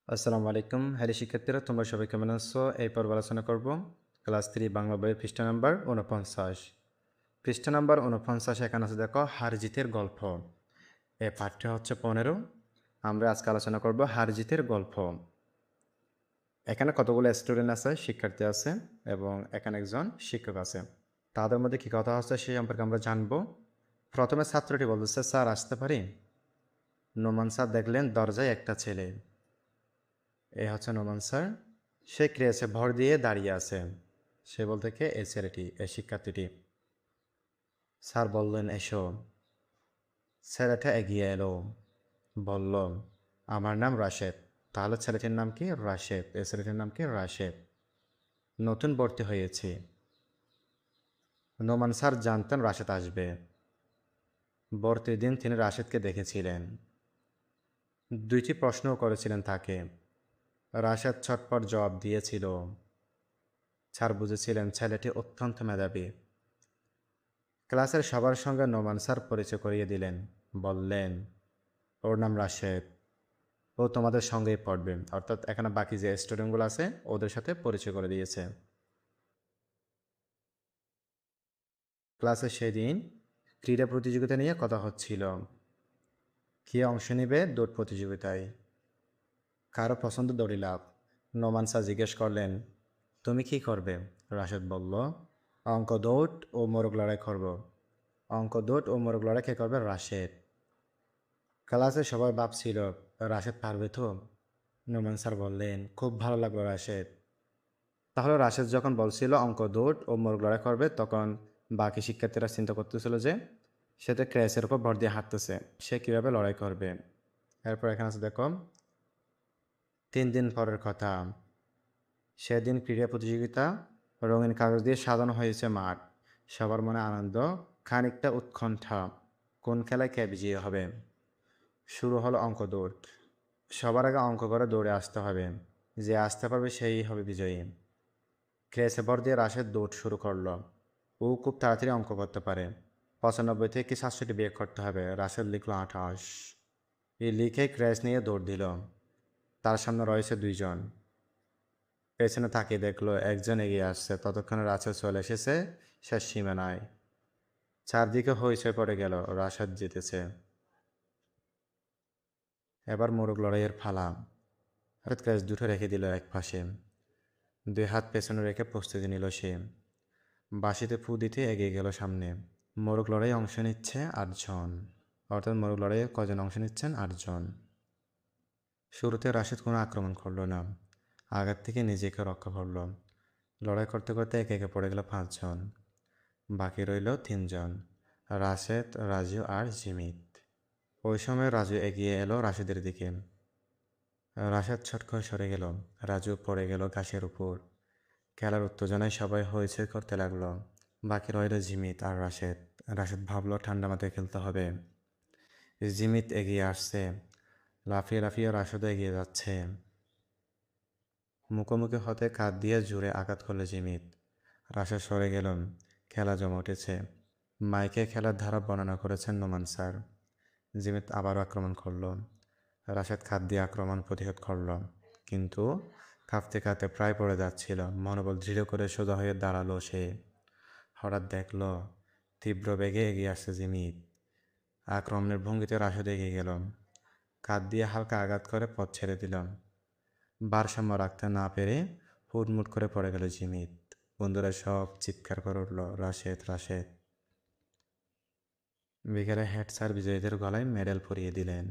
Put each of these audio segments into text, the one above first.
আসসালামু আলাইকুম। হ্যালো শিক্ষার্থীরা, তোমরা সবাই কেমন আছো? এই পর্বে আলোচনা করব ক্লাস 3 বাংলা বইয়ের পৃষ্ঠা নাম্বার ৪৯। পৃষ্ঠা নাম্বার ৪৯ এখানে আছে দেখো হারজিতের গল্প। এই পাঠটা হচ্ছে ১৫। আমরা আজকে আলোচনা করব হারজিতের গল্প। এখানে কতগুলো স্টুডেন্ট আছে, শিক্ষার্থী আছে এবং এখানে একজন শিক্ষক আছে। তাদের মধ্যে কী কথা হচ্ছে সেই সম্পর্কে আমরা জানবো। প্রথমে ছাত্রটি বলতেছে, স্যার আসতে পারি? নোমান স্যার দেখলেন দরজায় একটা ছেলে। এ হচ্ছে নোমান স্যার। সে ক্রেসে ভর দিয়ে দাঁড়িয়ে আছে। সে বলতে কে? এই ছেলেটি, এই শিক্ষার্থীটি। স্যার বললেন, এসো। ছেলেটা এগিয়ে এলো, বলল, আমার নাম রাশেদ। তাহলে ছেলেটির নাম কি? রাশেদ। এই ছেলেটির নাম কি? রাশেদ। নতুন ভর্তি হয়েছি। নোমান স্যার জানতেন রাশেদ আসবে। ভর্তির দিন তিনি রাশেদকে দেখেছিলেন। দুইটি প্রশ্নও করেছিলেন তাকে। রাশেদ ছটপট জবাব দিয়েছিল। স্যার বুঝেছিলেন ছেলেটি অত্যন্ত মেধাবী। ক্লাসের সবার সঙ্গে নোমান স্যার পরিচয় করিয়ে দিলেন। বললেন, ওর নাম রাশেদ, ও তোমাদের সঙ্গেই পড়বে। অর্থাৎ এখানে বাকি যে স্টুডেন্টগুলো আছে ওদের সাথে পরিচয় করে দিয়েছে। ক্লাসে সেদিন ক্রীড়া প্রতিযোগিতা নিয়ে কথা হচ্ছিল। কে অংশ নেবে দৌড় প্রতিযোগিতায়? কারো পছন্দ দড়ি লাফ। নোমান স্যার জিজ্ঞেস করলেন, তুমি কি করবে? রাশেদ বলল, অঙ্ক দৌড় ও মোরগ লড়াই করব। অঙ্ক দৌড় ও মোরগ লড়াই কে করবে? রাশেদ। ক্লাসে সবাই ভাবছিল রাশেদ পারবে তো। নোমান স্যার বললেন, খুব ভালো লাগলো রাশেদ। তাহলে রাশেদ যখন বলছিল অঙ্ক দৌড় ও মোরগ লড়াই করবে, তখন বাকি শিক্ষার্থীরা চিন্তা করতেছিল যে সে তো ক্র্যাশের উপর ভর দিয়ে হাঁটতেছে, সে কীভাবে লড়াই করবে। এরপর এখানে আছে দেখো 3 দিন পরের কথা। সেদিন ক্রীড়া প্রতিযোগিতা। রঙিন কাগজ দিয়ে সাজানো হয়েছে মাঠ। সবার মনে আনন্দ, খানিকটা উৎকণ্ঠা। কোন খেলায় কে বিজয়ী হবে? শুরু হলো অঙ্ক দৌড়। সবার আগে অঙ্ক করে দৌড়ে আসতে হবে। যে আসতে পারবে সেই হবে বিজয়ী। ক্রেসে ভর দিয়ে রাশেদ দৌড় শুরু করলো। ও খুব তাড়াতাড়ি অঙ্ক করতে পারে। 95 থেকে 67 বিয়োগ করতে হবে। রাশেদ লিখলো 28। এই লিখে ক্র্যাশ নিয়ে দৌড় দিল। তার সামনে রয়েছে 2 জন। পেছনে তাকিয়ে দেখলো একজন এগিয়ে আসছে। ততক্ষণে রাশেদ চলে এসেছে শেষ সীমানায়। চারদিকে হইচই পড়ে গেল, রাশেদ জিতেছে। এবার মোরগ লড়াইয়ের ফালা। হঠাৎ ক্র্যাশ দুটো রেখে দিল এক পাশে। 2 হাত পেছনে রেখে প্রস্তুতি নিল সে। বাঁশিতে ফু দিতে এগিয়ে গেল সামনে। মোরগ লড়াইয়ে অংশ নিচ্ছে 8 জন। অর্থাৎ মোরগ লড়াইয়ে কজন অংশ নিচ্ছেন? 8 জন। শুরুতে রাশেদ কোনো আক্রমণ করল না, আঘাত থেকে নিজেকে রক্ষা করল। লড়াই করতে করতে একে একে পড়ে গেল 5 জন। বাকি রইল 3 জন, রাশেদ, রাজু আর জিমিত। ওই সময় রাজু এগিয়ে এলো রাশেদের দিকে। রাশেদ ছট করে সরে গেল। রাজু পড়ে গেল ঘাসের উপর। খেলার উত্তেজনায় সবাই হইচই করতে লাগলো। বাকি রইল জিমিত আর রাশেদ। রাশেদ ভাবলো ঠান্ডা মাথায় খেলতে হবে। জিমিত এগিয়ে আসছে, লাফিয়ে লাফিয়ে রাশেদও এগিয়ে যাচ্ছে। মুখোমুখি হতে কাঁধ দিয়ে জোরে আঘাত করলো জিমিত। রাশেদ সরে গেল। খেলা জমে উঠেছে। মাইকে খেলার ধারা বর্ণনা করেছেন নোমান স্যার। জিমিত আবারও আক্রমণ করলো। রাশেদ কাঁধ দিয়ে আক্রমণ প্রতিহত করল, কিন্তু কাঁপতে কাঁপতে প্রায় পড়ে যাচ্ছিল। মনোবল দৃঢ় করে সোজা হয়ে দাঁড়ালো সে। হঠাৎ দেখল তীব্র বেগে এগিয়ে আসছে জিমিত। আক্রমণের ভঙ্গিতে রাশেদ এগিয়ে গেল। কাঁধ দিয়ে হালকা আঘাত করে পথ ছেড়ে দিল। ভারসাম্য রাখতে না পেরে হুটমুট করে পড়ে গেল জিমিত। বন্ধুরা সব চিৎকার করে উঠল, রাশেদ, রাশেদ। বিকেলে হেড স্যার বিজয়ীদের গলায় মেডেল পরিয়ে দিলেন।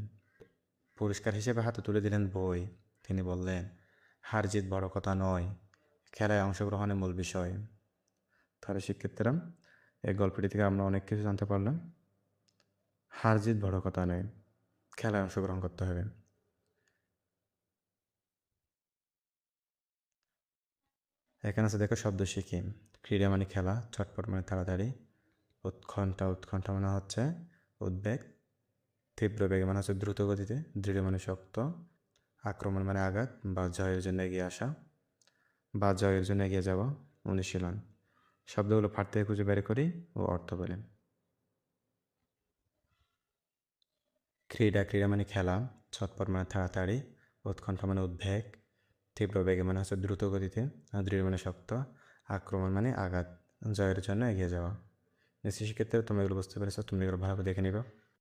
পুরস্কার হিসেবে হাতে তুলে দিলেন বই। তিনি বললেন, হার জিত বড় কথা নয়, খেলায় অংশগ্রহণের মূল বিষয়। তাহলে শিক্ষার্থীরা, এই গল্পটি থেকে আমরা অনেক কিছু জানতে পারলাম। হার জিত বড় কথা নয়, খেলায় অংশগ্রহণ করতে হবে। এখানে আছে দেখো শব্দ শিখি। ক্রীড়া মানে খেলা, চটপট মানে তাড়াতাড়ি, উৎকণ্ঠা, উৎকণ্ঠা মানে হচ্ছে উদ্বেগ, তীব্র বেগে মানে হচ্ছে দ্রুত গতিতে, দৃঢ় মানে শক্ত, আক্রমণ মানে আঘাত বা জয়ের জন্য এগিয়ে আসা বা জয়ের জন্য এগিয়ে যাওয়া, অনুশীলন। শব্দগুলো পাঠ থেকে খুঁজে বের করি ও অর্থ বলি। ক্রীড়া, ক্রীড়া মানে খেলা, ছটপট মানে তাড়াতাড়ি, উৎকণ্ঠা মানে উদ্বেগ, তীব্র বেগে মানে হচ্ছে দ্রুত গতিতে, আর দৃঢ় মানে শক্ত, আক্রমণ মানে আঘাত, জয়ের জন্য এগিয়ে যাওয়া। নিশ্চয়ই সেক্ষেত্রে তুমি এগুলো বুঝতে পেরেছো, তুমি এগুলো ভালো করে দেখে নিবে।